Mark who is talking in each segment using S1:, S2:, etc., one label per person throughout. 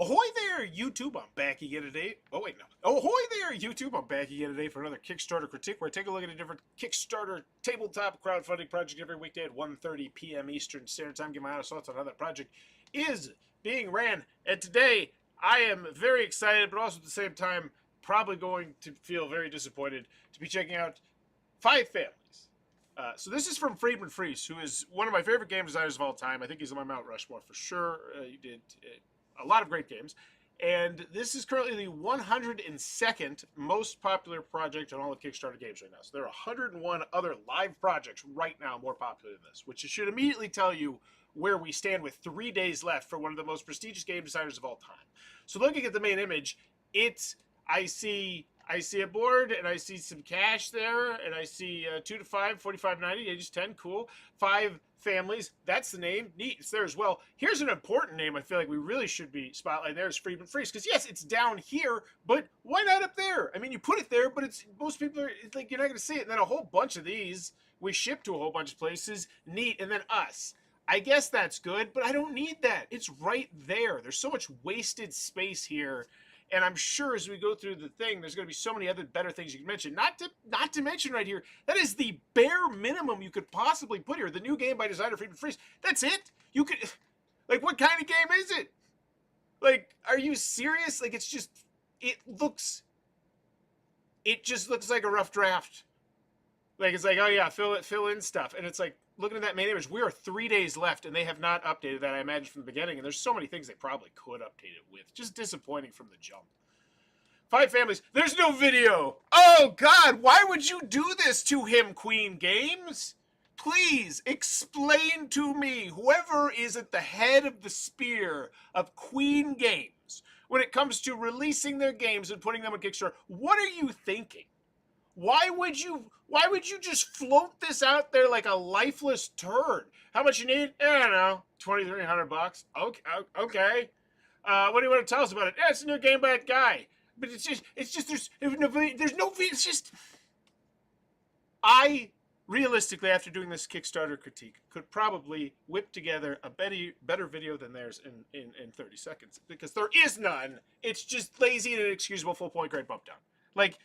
S1: Ahoy there, YouTube! I'm back again today. Oh, wait, no. Ahoy there, YouTube! I'm back again today for another Kickstarter critique where I take a look at a different Kickstarter tabletop crowdfunding project every weekday at 1:30 p.m. Eastern Standard Time. Give my honest thoughts on how that project is being ran. And today, I am very excited, but also at the same time, probably going to feel very disappointed to be checking out Five Families. So this is from Friedman Freese, who is one of my favorite game designers of all time. I think he's on my Mount Rushmore for sure. He did a lot of great games. And this is currently the 102nd most popular project on all the Kickstarter games right now. So there are 101 other live projects right now more popular than this, which should immediately tell you where we stand with 3 days left for one of the most prestigious game designers of all time. So looking at the main image, I see a board, and I see some cash there, and I see 2 to 5, 45.90, ages 10, cool. 5 families, that's the name, neat, it's there as well. Here's an important name I feel like we really should be spotlighting. There's Friedman Freese, because yes, it's down here, but why not up there? I mean, you put it there, but it's most people are, it's like, you're not going to see it. And then a whole bunch of these, we ship to a whole bunch of places, neat, and then us. I guess that's good, but I don't need that. It's right there. There's so much wasted space here. And I'm sure as we go through the thing, there's going to be so many other better things you can mention. Not to mention right here, that is the bare minimum you could possibly put here. The new game by designer Friedman Freese. That's it? You could, like, what kind of game is it? Like, are you serious? Like, it's just, it just looks like a rough draft. Like, it's like, oh yeah, fill in stuff. And it's like, looking at that main image, we are 3 days left, and they have not updated that, I imagine, from the beginning. And there's so many things they probably could update it with. Just disappointing from the jump. 5 families. There's no video. Oh, God, why would you do this to him, Queen Games? Please, explain to me, whoever is at the head of the spear of Queen Games, when it comes to releasing their games and putting them on Kickstarter, what are you thinking? Why would you just float this out there like a lifeless turd? How much you need? I don't know, $2,300. Okay. What do you want to tell us about it? Yeah, it's a new game by that guy. But it's just there's no it's just. I realistically, after doing this Kickstarter critique, could probably whip together a better video than theirs in 30 seconds, because there is none. It's just lazy and inexcusable, full point grade bump down. Like,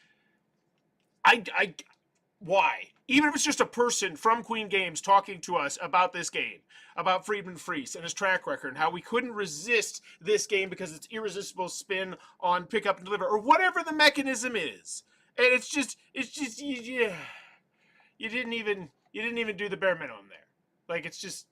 S1: why? Even if it's just a person from Queen Games talking to us about this game, about Friedman Freese and his track record, and how we couldn't resist this game because it's irresistible spin on pick up and deliver, or whatever the mechanism is. And it's just you didn't even do the bare minimum there. Like, it's just,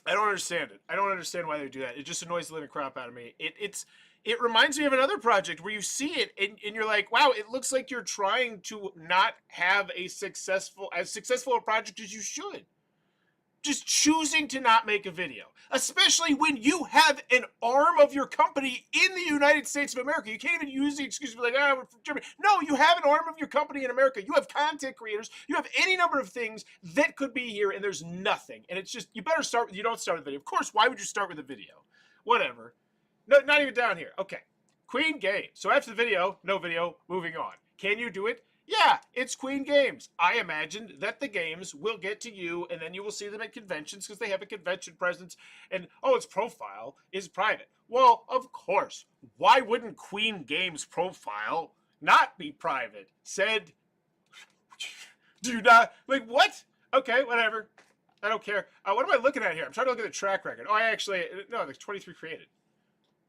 S1: I don't understand it. I don't understand why they do that. It just annoys the living crap out of me. It reminds me of another project where you see it and you're like, wow, it looks like you're trying to not have as successful a project as you should. Just choosing to not make a video, especially when you have an arm of your company in the United States of America. You can't even use the excuse to be like, we're from Germany. No, you have an arm of your company in America. You have content creators. You have any number of things that could be here, and there's nothing. And it's just, you don't start with a video. Of course, why would you start with a video? Whatever. No, not even down here. Okay. Queen Games. So after the video, no video, moving on. Can you do it? Yeah, it's Queen Games. I imagine that the games will get to you, and then you will see them at conventions because they have a convention presence. And, oh, its profile is private. Well, of course. Why wouldn't Queen Games' profile not be private? Said, do you not? Like, what? Okay, whatever. I don't care. What am I looking at here? I'm trying to look at the track record. Oh, no, there's 23 created.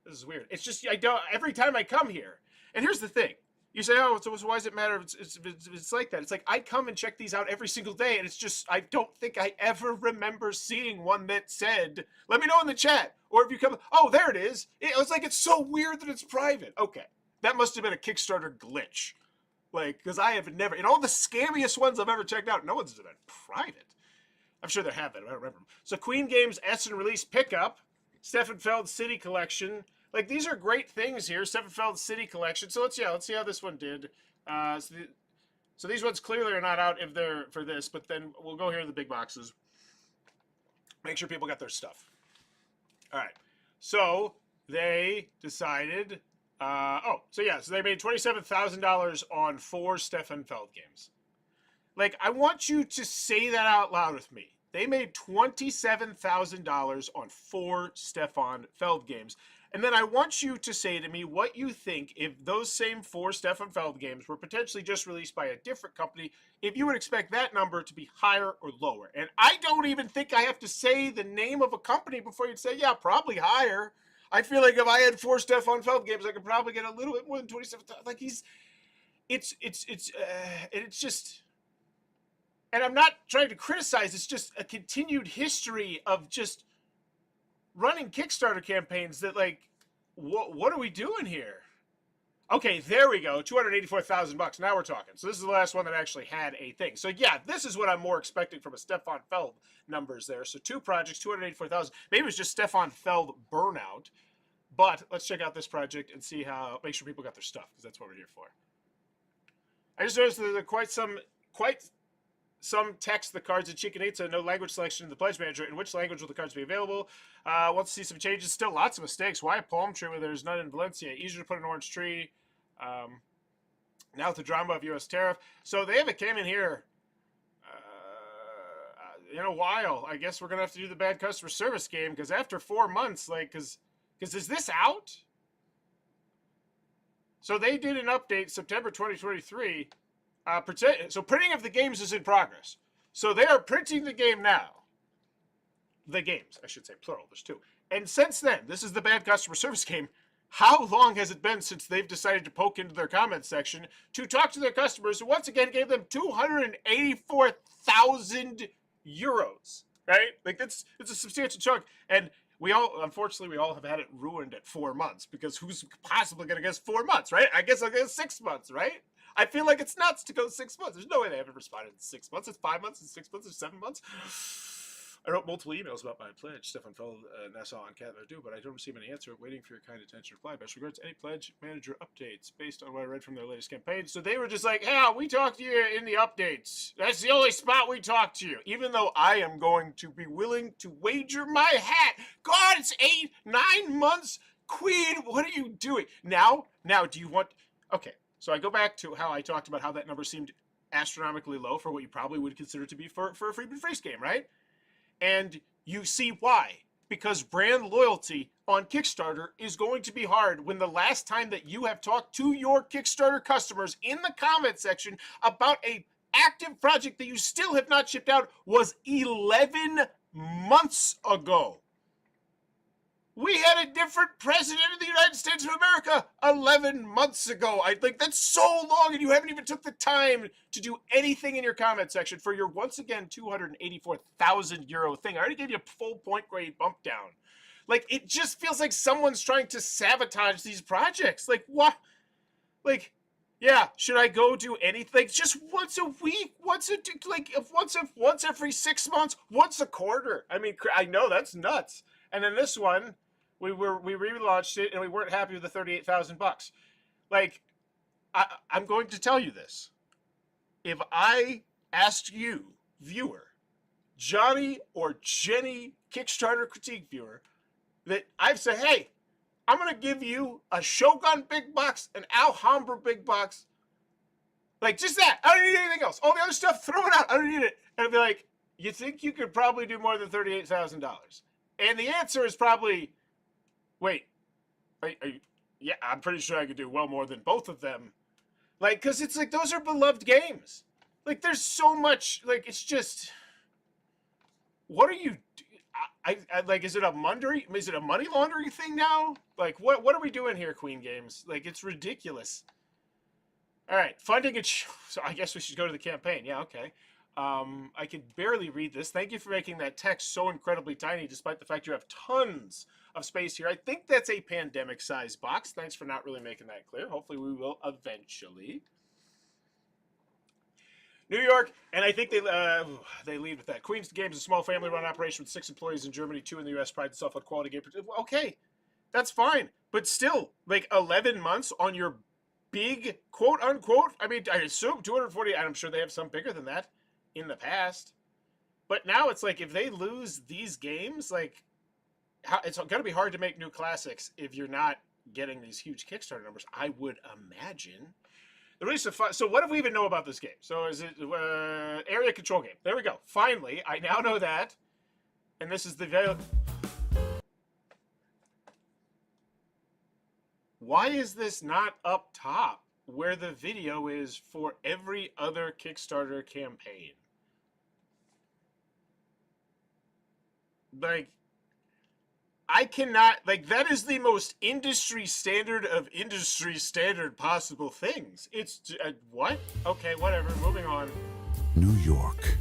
S1: This is weird. It's just, every time I come here, and here's the thing. You say, oh, so why does it matter if it's like that? It's like, I come and check these out every single day, and it's just, I don't think I ever remember seeing one that said, let me know in the chat. Or if you come, oh, there it is. It was like, it's so weird that it's private. Okay. That must have been a Kickstarter glitch. Like, because I have never, in all the scammiest ones I've ever checked out, no one's been private. I'm sure there have been, I don't remember them. So Queen Games Essen release pickup, Steffenfeld City Collection. Like, these are great things here. Steffenfeld City Collection. So let's see how this one did. So these ones clearly are not out if they're for this, but then we'll go here to the big boxes. Make sure people got their stuff. All right. So they decided, so they made $27,000 on 4 Steffenfeld games. Like, I want you to say that out loud with me. They made $27,000 on 4 Stefan Feld games. And then I want you to say to me what you think if those same 4 Stefan Feld games were potentially just released by a different company, if you would expect that number to be higher or lower. And I don't even think I have to say the name of a company before you'd say, yeah, probably higher. I feel like if I had 4 Stefan Feld games, I could probably get a little bit more than 27,000. Like it's just, and I'm not trying to criticize, it's just a continued history of just running Kickstarter campaigns that, like, what are we doing here? Okay, there we go. $284,000. Now we're talking. So this is the last one that actually had a thing. So yeah, this is what I'm more expecting from a Stefan Feld numbers there. So 2 projects, 284,000. Maybe it was just Stefan Feld burnout. But let's check out this project and see how, make sure people got their stuff, because that's what we're here for. I just noticed that there's quite some text, the cards and Chicken Itza, no language selection in the pledge manager. In which language will the cards be available? Want to see some changes. Still lots of mistakes. Why a palm tree where there's none in Valencia? Easier to put an orange tree. Now with the drama of U.S. tariff. So they haven't came in here in a while. I guess we're going to have to do the bad customer service game, because after 4 months, like, because is this out? So they did an update September 2023. So printing of the games is in progress. So they are printing the game now. The games, I should say, plural. There's 2. And since then, this is the bad customer service game. How long has it been since they've decided to poke into their comments section to talk to their customers, who once again gave them 284,000 euros, right? Like, it's a substantial chunk. And we all, unfortunately, we all have had it ruined at 4 months, because who's possibly going to guess 4 months, right? I guess I'll guess 6 months, right? I feel like it's nuts to go 6 months. There's no way they haven't responded in 6 months. It's 5 months, it's 6 months, it's 7 months. I wrote multiple emails about my pledge, Stefan Feld, Nassau, and Cat do, but I don't receive any answer. Waiting for your kind attention reply. Best regards, any pledge manager updates based on what I read from their latest campaign. So they were just like, yeah, we talked to you in the updates. That's the only spot we talked to you. Even though I am going to be willing to wager my hat. God, it's 8, 9 months. Queen, what are you doing? Now, do you want... Okay, so I go back to how I talked about how that number seemed astronomically low for what you probably would consider to be for a Freedman Freeze game, right? And you see why. Because brand loyalty on Kickstarter is going to be hard when the last time that you have talked to your Kickstarter customers in the comment section about a active project that you still have not shipped out was 11 months ago. We had a different president of the United States of America 11 months ago. I think that's so long, and you haven't even took the time to do anything in your comment section for your, once again, 284,000 euro thing. I already gave you a full point grade bump down. Like, it just feels like someone's trying to sabotage these projects. Like, what? Like, yeah, should I go do anything? Just once a week, once every 6 months, once a quarter. I mean, I know that's nuts. And then this one, we relaunched it and we weren't happy with the 38,000 bucks. Like, I'm going to tell you this. If I asked you, viewer, Johnny or Jenny Kickstarter critique viewer, that I've said, hey, I'm going to give you a Shogun big box, an Alhambra big box. Like, just that. I don't need anything else. All the other stuff, throw it out. I don't need it. And I'd be like, you think you could probably do more than $38,000? And the answer is probably, wait, yeah, I'm pretty sure I could do well more than both of them. Like, because it's like, those are beloved games. Like, there's so much, like, it's just, what are you, I like, is it a money laundering thing now? Like, what are we doing here, Queen Games? Like, it's ridiculous. All right, funding it. So I guess we should go to the campaign. Yeah, okay. I can barely read this. Thank you for making that text so incredibly tiny, despite the fact you have tons of space here. I think that's a pandemic-sized box. Thanks for not really making that clear. Hopefully we will eventually. New York, and I think they lead with that. Queens Games is a small family-run operation with 6 employees in Germany, 2 in the U.S. Prides itself on quality game. Okay, that's fine. But still, like 11 months on your big quote-unquote, I mean, I assume 240, I'm sure they have some bigger than that in the past. But now it's like, if they lose these games, like, it's going to be hard to make new classics if you're not getting these huge Kickstarter numbers, I would imagine. The release of so what do we even know about this game? So is it area control game? There we go. Finally, I now know that. And this is the why is this not up top where the video is for every other Kickstarter campaign? Like, I cannot, like, that is the most industry standard of industry standard possible things. It's, what? Okay, whatever, moving on.
S2: New York.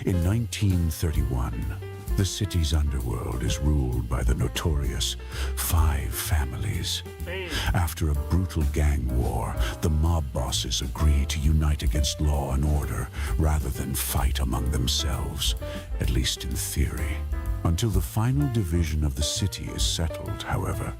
S2: In 1931, the city's underworld is ruled by the notorious 5 families.
S1: Hey.
S2: After a brutal gang war, the mob bosses agree to unite against law and order rather than fight among themselves, at least in theory. Until the final division of the city is settled, however,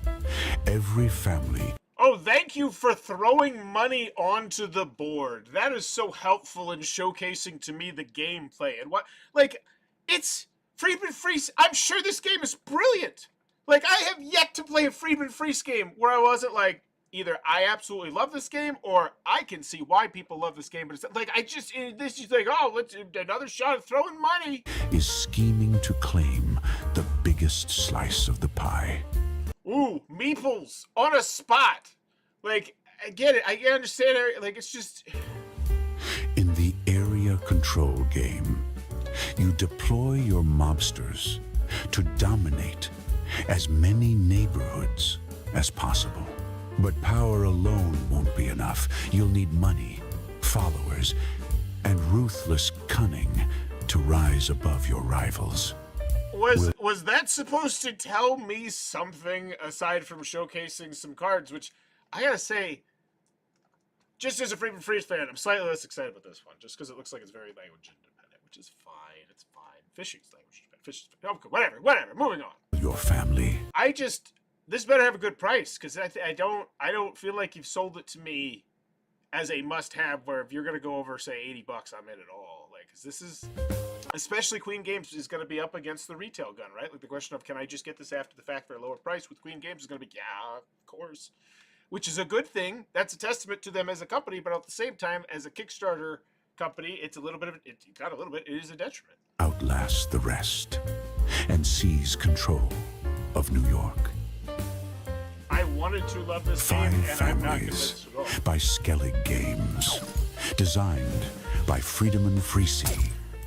S2: every family...
S1: Oh, thank you for throwing money onto the board. That is so helpful in showcasing to me the gameplay. And what, like, it's Friedman Freeze. I'm sure this game is brilliant. Like, I have yet to play a Friedman Freeze game where I wasn't like, either I absolutely love this game or I can see why people love this game. But it's like, this is like, oh, let's another shot at throwing money.
S2: Is scheming to claim the biggest slice of the pie.
S1: Ooh, meeples on a spot. Like, I get it. I understand it. Like, it's just...
S2: In the area control game, you deploy your mobsters to dominate as many neighborhoods as possible. But power alone won't be enough. You'll need money, followers, and ruthless cunning to rise above your rivals.
S1: Was that supposed to tell me something aside from showcasing some cards, which I gotta say, just as a Friedman Freeze fan, I'm slightly less excited about this one, just because it looks like it's very language independent, which is fine. It's fine. Fishing's language independent. Okay, whatever. Moving on.
S2: Your family.
S1: This better have a good price, because I don't feel like you've sold it to me as a must-have. Where if you're gonna go over, say, $80, I'm in it all. Like, 'cause this is, especially Queen Games is going to be up against the retail gun, right? Like the question of, can I just get this after the fact for a lower price? With Queen Games is going to be, yeah, of course, which is a good thing. That's a testament to them as a company, but at the same time, as a Kickstarter company, it's a little bit of it is a detriment.
S2: Outlast the rest and seize control of New York.
S1: I wanted to love this game, and I'm not convinced at all.
S2: By Skellig Games, designed by Friedemann Friese.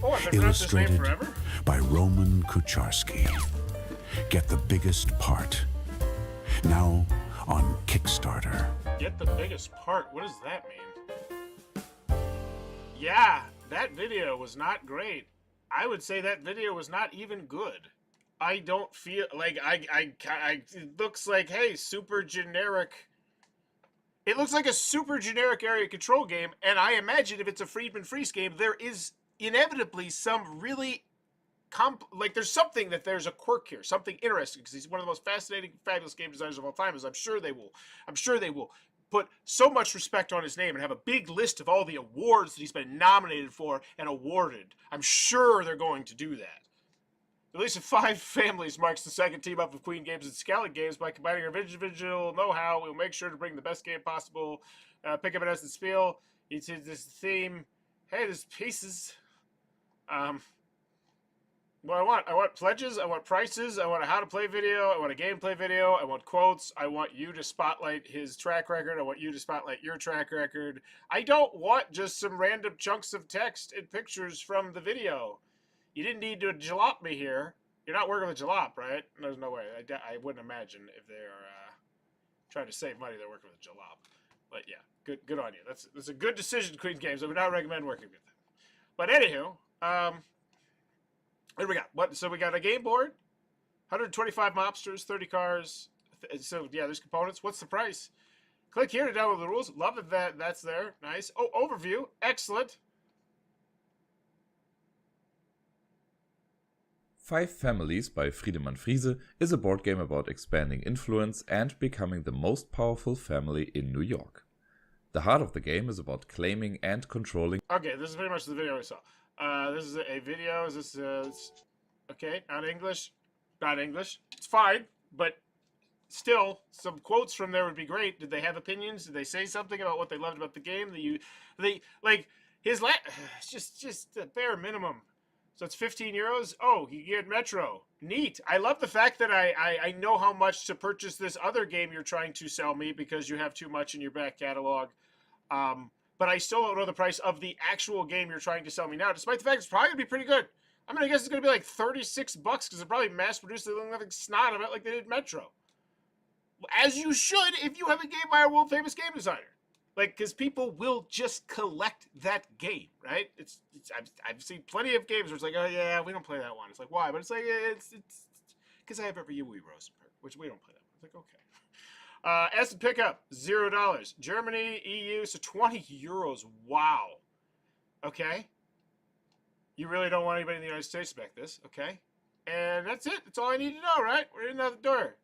S1: Oh, I've been pronounced this name forever?
S2: By Roman Kucharski. Get the biggest part. Now on Kickstarter.
S1: Get the biggest part? What does that mean? Yeah, that video was not great. I would say that video was not even good. I don't feel like it looks like, hey, super generic. It looks like a super generic area control game, and I imagine if it's a Friedman Freeze game, there is inevitably some really there's a quirk here, something interesting, because he's one of the most fascinating, fabulous game designers of all time. I'm sure they will put so much respect on his name and have a big list of all the awards that he's been nominated for and awarded. I'm sure they're going to do that. The release of 5 families marks the second team up of Queen Games and Skellig Games. By combining our individual know-how, we'll make sure to bring the best game possible. Pick up an essence feel. It's this theme. Hey, there's pieces. What I want pledges, I want prices, I want a how to play video, I want a gameplay video, I want quotes, I want you to spotlight his track record, I want you to spotlight your track record. I don't want just some random chunks of text and pictures from the video. You didn't need to jalop me here. You're not working with jalop, right? There's no way. I wouldn't imagine if they're trying to save money, they're working with jalop. But yeah, good on you. That's a good decision, Queen Games. I would not recommend working with them. But anywho, what do we got? So we got a game board, 125 mobsters, 30 cars. So yeah, there's components. What's the price? Click here to download the rules. Love it that's there. Nice. Oh, overview. Excellent.
S3: 5 Families by Friedemann Friese is a board game about expanding influence and becoming the most powerful family in New York. The heart of the game is about claiming and controlling.
S1: Okay, this is pretty much the video we saw. This is a video. Is this okay? Not English. Not English. It's fine, but still, some quotes from there would be great. Did they have opinions? Did they say something about what they loved about the game? They like his just the bare minimum. So it's 15 euros. Oh, you get Metro. Neat. I love the fact that I know how much to purchase this other game you're trying to sell me because you have too much in your back catalog. But I still don't know the price of the actual game you're trying to sell me now, despite the fact it's probably going to be pretty good. I'm going to guess it's going to be like 36 bucks because it probably mass-produced nothing snot of it like they did Metro. As you should if you have a game by a world-famous game designer. Like, because people will just collect that game, right? I've seen plenty of games where it's like, oh yeah, we don't play that one. It's like, why? But it's like, it's because I have every year we Rosenberg, which we don't play that one. It's like, okay. Eston pickup, $0. Germany, EU, so 20 euros. Wow. Okay. You really don't want anybody in the United States to back this, okay? And that's it. That's all I need to know, right? We're in the door.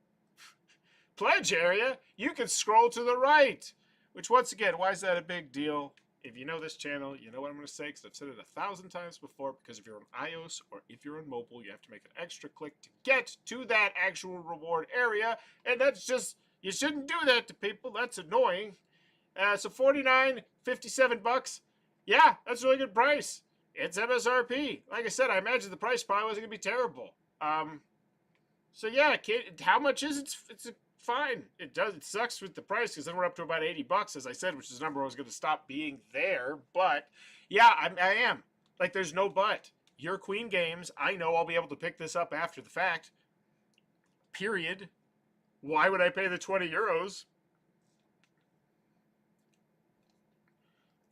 S1: Pledge area, you can scroll to the right. Which, once again, why is that a big deal? If you know this channel, you know what I'm going to say, because I've said it 1,000 times before, because if you're on iOS or if you're on mobile, you have to make an extra click to get to that actual reward area, and that's just, you shouldn't do that to people. That's annoying. So $49.57. Yeah, that's a really good price. It's MSRP. Like I said, I imagine the price probably wasn't going to be terrible. So yeah, how much is it? It's fine. It sucks with the price because then we're up to about 80 bucks, as I said, which is a number I was going to stop being there. But yeah, I am. Like, there's no but. Your Queen Games, I know I'll be able to pick this up after the fact. Period. Why would I pay the 20 euros?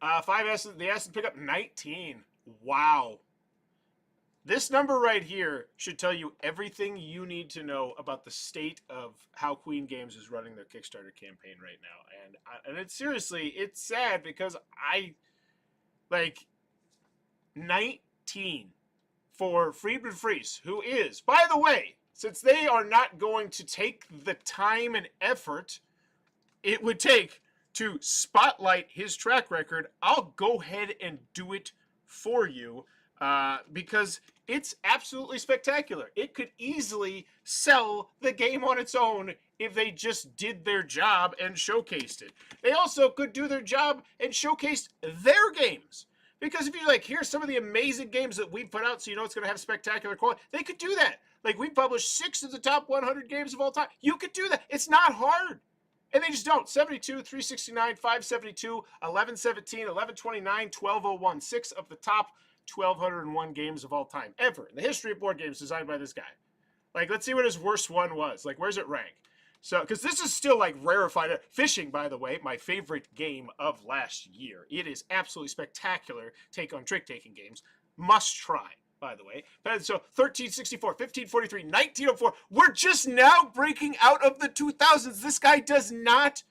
S1: 5S, the S pick up 19. Wow. This number right here should tell you everything you need to know about the state of how Queen Games is running their Kickstarter campaign right now. And it's seriously, it's sad because like 19 for Friedman Fries, who is, by the way, since they are not going to take the time and effort it would take to spotlight his track record, I'll go ahead and do it for you. Because it's absolutely spectacular. It could easily sell the game on its own if they just did their job and showcased it. They also could do their job and showcased their games. Because if you're like, here's some of the amazing games that we put out so you know it's going to have spectacular quality, they could do that. Like, we published 6 of the top 100 games of all time. You could do that. It's not hard. And they just don't. 72, 369, 572, 1117, 1129, 1201. 6 of the top 1,201 games of all time, ever, in the history of board games designed by this guy. Like, let's see what his worst one was. Like, where's it rank? So, because this is still, like, rarefied. Fishing, by the way, my favorite game of last year. It is absolutely spectacular take on trick-taking games. Must try, by the way. So, 1364, 1543, 1904. We're just now breaking out of the 2000s. This guy does not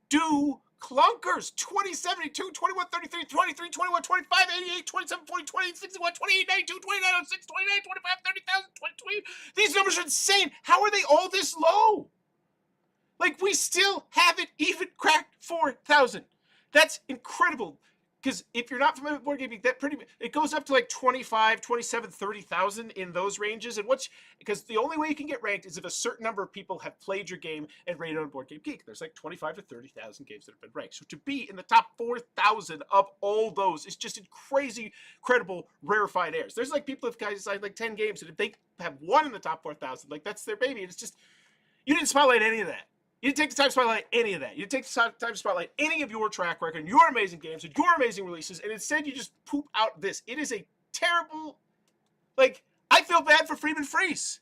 S1: do clunkers. 2072, 2133, 23, 21, 25, 88, 27, 40, 28, 61, 28, 92, 29, 06, 29, 25, 30,000, 20. These numbers are insane. How are they all this low? Like, we still haven't even cracked 4,000. That's incredible. Because if you're not familiar with board gaming, it goes up to like 25, 27, 30,000 in those ranges. And because the only way you can get ranked is if a certain number of people have played your game and rated on Board Game Geek. There's like 25 to 30,000 games that have been ranked. So to be in the top 4,000 of all those is just crazy, credible, rarefied airs. There's like people have guys designed like 10 games, and if they have one in the top 4,000, like that's their baby. And it's just, you didn't spotlight any of that. You didn't take the time to spotlight any of that. You didn't take the time to spotlight any of your track record, your amazing games, and your amazing releases, and instead you just poop out this. It is a terrible, like, I feel bad for Friedman Fries.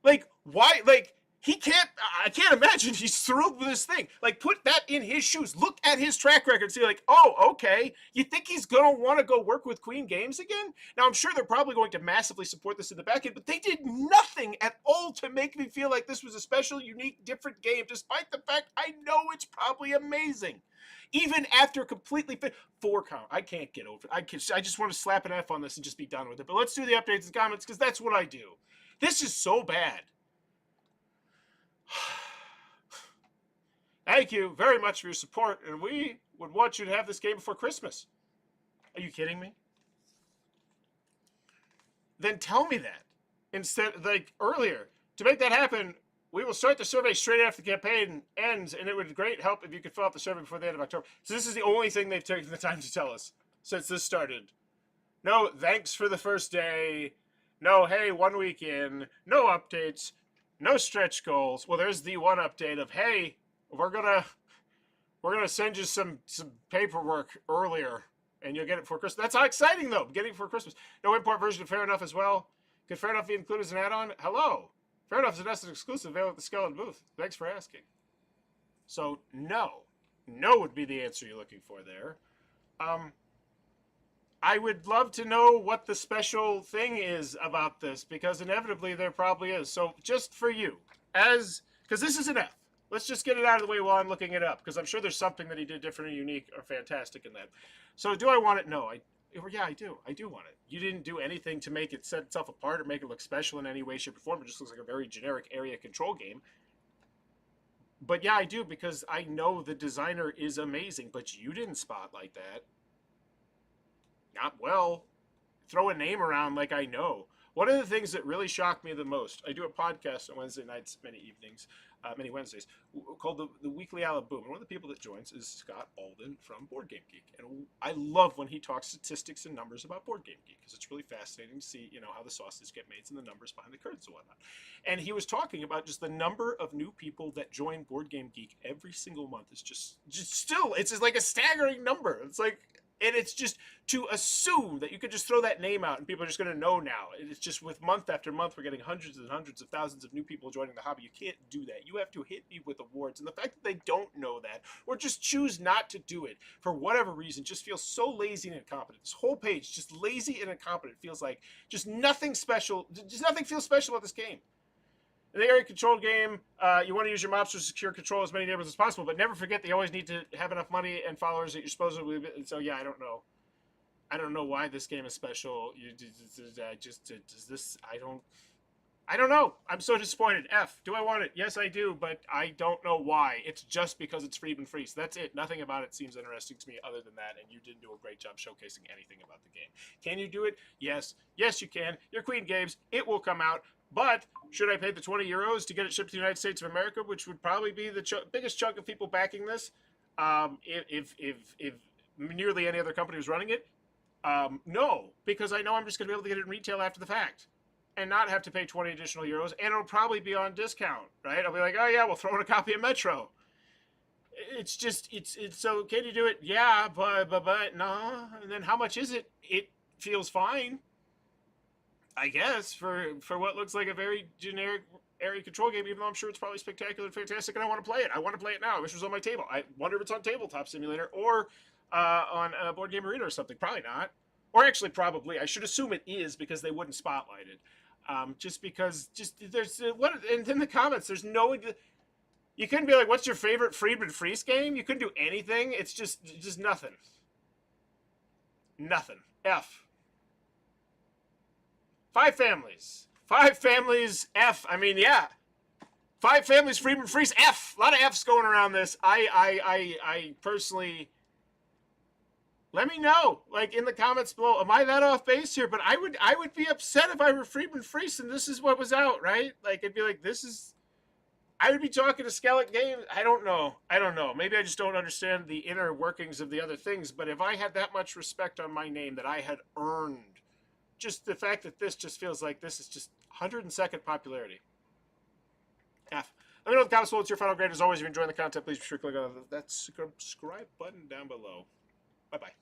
S1: Like, why, like, I can't imagine he's thrilled with this thing. Like, put that in his shoes. Look at his track record and see, like, oh, okay. You think he's going to want to go work with Queen Games again? Now, I'm sure they're probably going to massively support this in the back end, but they did nothing at all to make me feel like this was a special, unique, different game, despite the fact I know it's probably amazing. Even after completely 4 count. I can't get over it. I just want to slap an F on this and just be done with it. But let's do the updates and comments, because that's what I do. This is so bad. Thank you very much for your support, and we would want you to have this game before Christmas. Are you kidding me? Then tell me that instead, like earlier. To make that happen, We will start the survey straight after the campaign ends, and it would great help if you could fill out the survey before the end of October. So this is the only thing they've taken the time to tell us since this started. No, thanks for the first day. No, hey, 1 week in. No updates. No stretch goals. Well, there's the one update of, hey, we're gonna send you some paperwork earlier, and you'll get it for Christmas. That's how exciting, though. Getting it for Christmas. No import version of Fair Enough as well. Could Fair Enough be included as an add-on? Hello. Fair Enough is an Essence exclusive available at the Skeleton booth. Thanks for asking. So, no. No would be the answer you're looking for there. I would love to know what the special thing is about this, because inevitably there probably is. So, just for you, because this is an F. Let's just get it out of the way while I'm looking it up, because I'm sure there's something that he did different or unique or fantastic in that. So, do I want it? No, yeah, I do. I do want it. You didn't do anything to make it set itself apart or make it look special in any way, shape, or form. It just looks like a very generic area control game. But yeah, I do, because I know the designer is amazing, but you didn't spotlight that. Not well. Throw a name around like I know. One of the things that really shocked me the most, I do a podcast on Wednesday nights, many Wednesdays, called the Weekly Alaboom. And one of the people that joins is Scott Alden from Board Game Geek. And I love when he talks statistics and numbers about Board Game Geek, because it's really fascinating to see, how the sausage get made and the numbers behind the curtains and whatnot. And he was talking about just the number of new people that join Board Game Geek every single month is just still, it's just like a staggering number. It's like, and it's just to assume that you could just throw that name out and people are just going to know now. It's just with month after month, we're getting hundreds and hundreds of thousands of new people joining the hobby. You can't do that. You have to hit me with awards. And the fact that they don't know that or just choose not to do it for whatever reason just feels so lazy and incompetent. This whole page, just lazy and incompetent, feels like just nothing special. Just nothing feels special about this game. In the area control game, you want to use your mobsters to secure control as many neighbors as possible, but never forget that you always need to have enough money and followers that you're supposed to. So yeah, I don't know. I don't know why this game is special. I don't know. I'm so disappointed. F. Do I want it? Yes, I do, but I don't know why. It's just because it's Friedman Freeze. That's it. Nothing about it seems interesting to me other than that, and you didn't do a great job showcasing anything about the game. Can you do it? Yes. Yes, you can. You're Queen Games. It will come out. But should I pay the €20 to get it shipped to the United States of America, which would probably be the biggest chunk of people backing this, if nearly any other company was running it? No, because I know I'm just going to be able to get it in retail after the fact and not have to pay 20 additional euros, and it'll probably be on discount, right? I'll be like, oh yeah, we'll throw in a copy of Metro. It's just, it's so, can you do it? Yeah, but no. And then how much is it? It feels fine, I guess, for what looks like a very generic area control game, even though I'm sure it's probably spectacular and fantastic, and I want to play it. I want to play it now. I wish it was on my table. I wonder if it's on Tabletop Simulator or on Board Game Arena or something. Probably not. Or actually, probably. I should assume it is, because they wouldn't spotlight it. Just because, there's, and in the comments, there's no, you couldn't be like, what's your favorite Friedman Freeze game? You couldn't do anything. It's just nothing. Nothing. F. 5 families. 5 families, F. I mean, yeah. 5 families, Friedman Freeze, F. A lot of F's going around this. I personally, let me know, like, in the comments below. Am I that off base here? But I would be upset if I were Friedman Freeze and this is what was out, right? Like, it'd be like, I would be talking to Skeleton Games. I don't know. Maybe I just don't understand the inner workings of the other things. But if I had that much respect on my name that I had earned, just the fact that this just feels like this is just 102nd popularity. F. Let me know in the comments below what's your final grade. As always, if you're enjoying the content, please be sure to click on that subscribe button down below. Bye-bye.